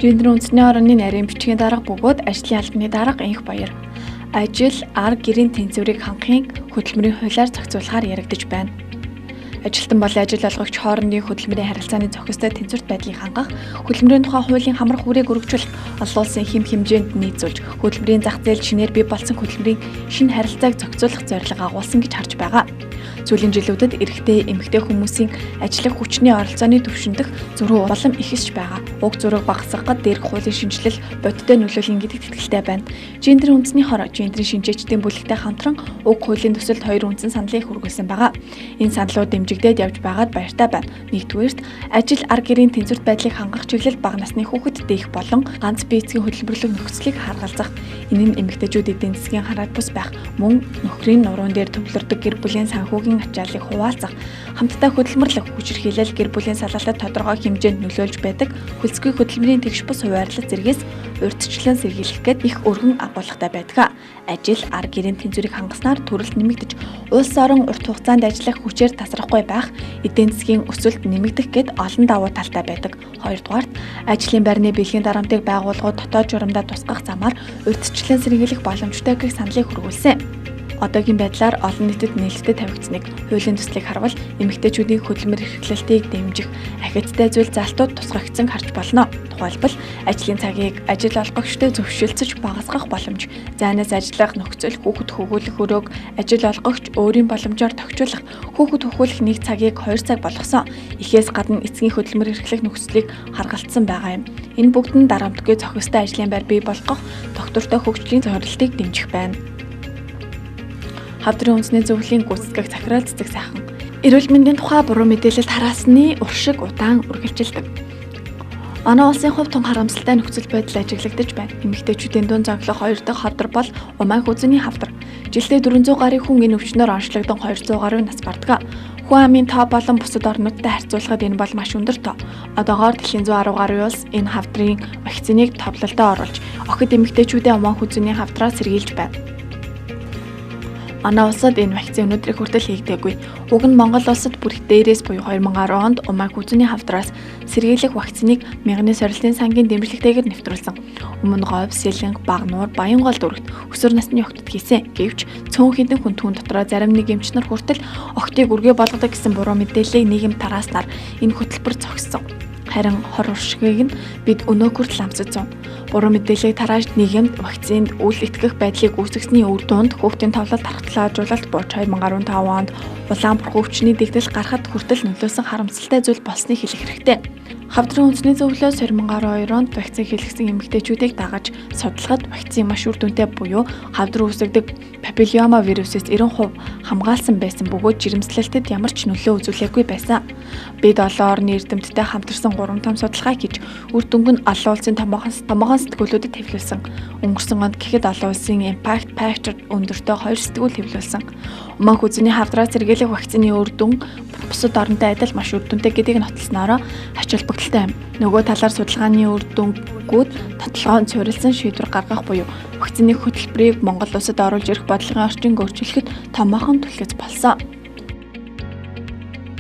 Гендерийн үндэсний орны нарийн бичгийн дарга бөгөөд ажлын албаны дарга инх баяр. Ажил, ар, гэрийн тэнцвэрийг хангахын хөтөлмөрийн хуулиар зохицуулахаар яригдж байна. Ажилтан болон ажил олгогч хоорондын хөдөлмөрийн харилцааны зохистой тэнцвэрт байдлыг хангах, хөдөлмөрийн тухай хуулийн хамрах хүрээг өргөжүүлэх, олон улсын хэм хэмжээнд нийцүүлж, хөдөлмөрийн зах зээл шинээр бий болсон хөдөлмөрийн шинэ харилцааг зохицуулах зорилго агуулсан гэж харж байгаа. Сүүлийн жилүүдэд эрэгтэй, эмэгтэй хүмүүсийн ажиллах хүчний оролцооны түвшиндэх зөрүү улам ихсэж байгаа. Уг зөрүүг багасгахад дээрх хуулийн шинжилэл бодиттой нөлөөлнө гэдэгт итгэлтэй байна. Гендерийн үндэсний хор, гендерийн шинжээчдийн бүлэгтэй хамтран уг хуулийн төсөлд 2 үндсэн саналыг хүргэсэн байгаа. Энэ саналууд дэмжигдээд явж байгаад баяртай байна. Нэгдүгээрт, ажил, ар, гэрийн тэнцвэрт байдлыг хангах чиглэл бага насны хүүхэд дээх болон ганц бие эцгийн хөдөлмөрлөх нөхцөлийг харгалзах. Энэ нь эмэгтэйчүүд эдийн засгийн хараад бус байх, мөн нөхрийн нуруунд дээр төвлөрдөг гэр бүлийн санхүүгийн ачааллыг хуваалцах, хамтдаа хөдөлмөрлөх, хүчирхийлэл гэр бүлийн салгалтад тодорхой хэмжээнд нөлөөлж байдаг хөлсгүй хөдөлмөрийн тэгш бус хуваарлах зэргээс урьдчилан сэргийлэх гээд их өргөн агуулгатай байдаг. Ажил, ар, гэрийн тэнцвэрийг хангаснаар төрөлд нэмэгдэж, улс орон урт хугацаанд ажиллах хүчээр тасрахгүй байх, эдийн засгийн өсөлт нэмэгдэх гээд олон давуу талтай байдаг. Хоёрдугаарт, ажлын байрны бэлгийн дарамтыг байгууллагууд дотоод журамдаа тусгах замаар урьдчилан сэргийлэх боломжтой гэх саналыг хүргүүлсэн. Одоогийн байдлаар олон нийтэд нээлттэй тавигдсныг, хуулийн төслийг харвал эмэгтэйчүүдийн хөдөлмөр эрхлэлтийг дэмжих ахицтай зүйл залтууд тусгагдсан харж болно. Тухайлбал, ажлын цагийг ажил олгогчтой зөвшөөрөлцөж багасгах боломж, зайнаас ажиллах нөхцөл, хүүхэд хөгүүлэх өрөөг ажил олгогч өөрийн боломжоор тохижуулах, хүүхэд хөгүүлэх нэг цагийг 2 цаг болгосон. Ихээс гадна эцгийн хөдөлмөр эрхлэх нөхцөлийг харгалтсан байгаа юм. Энэ бүгд нь дарамтгүй зохистой ажлын байр бий болгох, доктортой хөгжлийн зорилтыг дэмжих байна. Хавдрын үндэсний зөвлөлийн гүйцэтгэх захирал цэцэг сайхан. Эрүүл мэндийн тухай буруу мэдээлэл тараасны уршиг удаан үргэлжилдэг. Манай улсын хувьд тун харамсалтай нөхцөл байдал ажиглагдаж байна. Эмэгтэйчүүдийн дунд зоглох 2 дахь хавдар бол Умайх үзүүний хавдар. Жилдээ 400 гаруй хүн энэ өвчнөөр онцлогдсон 200 гаруй нас бардаг. Хүн амын тоо болон бусад орнуудтай харьцуулахад энэ бол маш өндөр тоо. Одоогоор дэлхийн 110 гаруй улс энэ хавдрын вакциныг товлолдоо оруулж, охид эмэгтэйчүүдээ Умайх үзүүний хавдраа сэргийлж байна. Манай улсад энэ вакцин өнөөдрийг хүртэл хийгдээгүй. Уг нь Монгол улсад бүр дээрээс буюу 2010 онд Умайх үзүүний хавдраас сэргийлэх вакциныг Мянганы сорилтын сангийн дэмжлэгтэйгээр нэвтрүүлсэн. Өмнө говь, сэлэнг, багнуур, Баянгол дүүрэгт өсвөр насны охтод хийсэн. Гэвч цөөн хэдэн хүн түүн дотроо зарим нэг эмч нар хүртэл охтыг үргээ болгодог гэсэн буруу мэдээллийг нийгэм тарааснаар энэ хөтөлбөр зогссон. Харин хор уршигыг нь бид өнөө хүртэл амсаж байна. Буруу мэдээллийг тарааж нийгэмд вакцинд үл итгэх байдлыг үүсгэсний үр дүнд хүүхдийн товлол тархатлагажуулалт бууж 2015 онд Улаанбурхан өвчний дэгдэл гарахад хүртэл нөлөөсөн харамсалтай зүйл болсныг хэлэх хэрэгтэй. Хавдрын үндэсний зөвлөлөөс 2012 онд вакцин хийлгэсэн эмэгтэйчүүдийг дагаж судалгад вакцин маш үр дүнтэй буюу хавдар үүсгдэг папиллома вирусээс 90% хамгаалсан байсан бөгөөд жирэмслэлтэд ямар ч нөлөө үзүүлээгүй байсан. Бид олон орны эрдэмтдтэй хамтарсан 3 том судалгаа хийж үр дүнг нь олон улсын томоохон сэтгүүлүүдэд хэвлүүлсэн. Өнгөрсөн онд гэхэд олон улсын Impact Factor өндөртэй 2 сэтгүүл хэвлүүлсэн. Умайх үзүүний хавдраа сэргийлэх вакцины үр дүн бусад орнтой адил маш үр дүнтэй гэдгийг нотолсноороо ач холбогдолтой юм. Нөгөө талаар судалгааны үр дүнгууд таталгаанд суурилсан шийдвэр гаргах буюу вакцины хөтөлбөрийг Монгол улсад оруулж ирэх бодлогын орчинг өөрчилөхөд томоохон түлхэц болсон.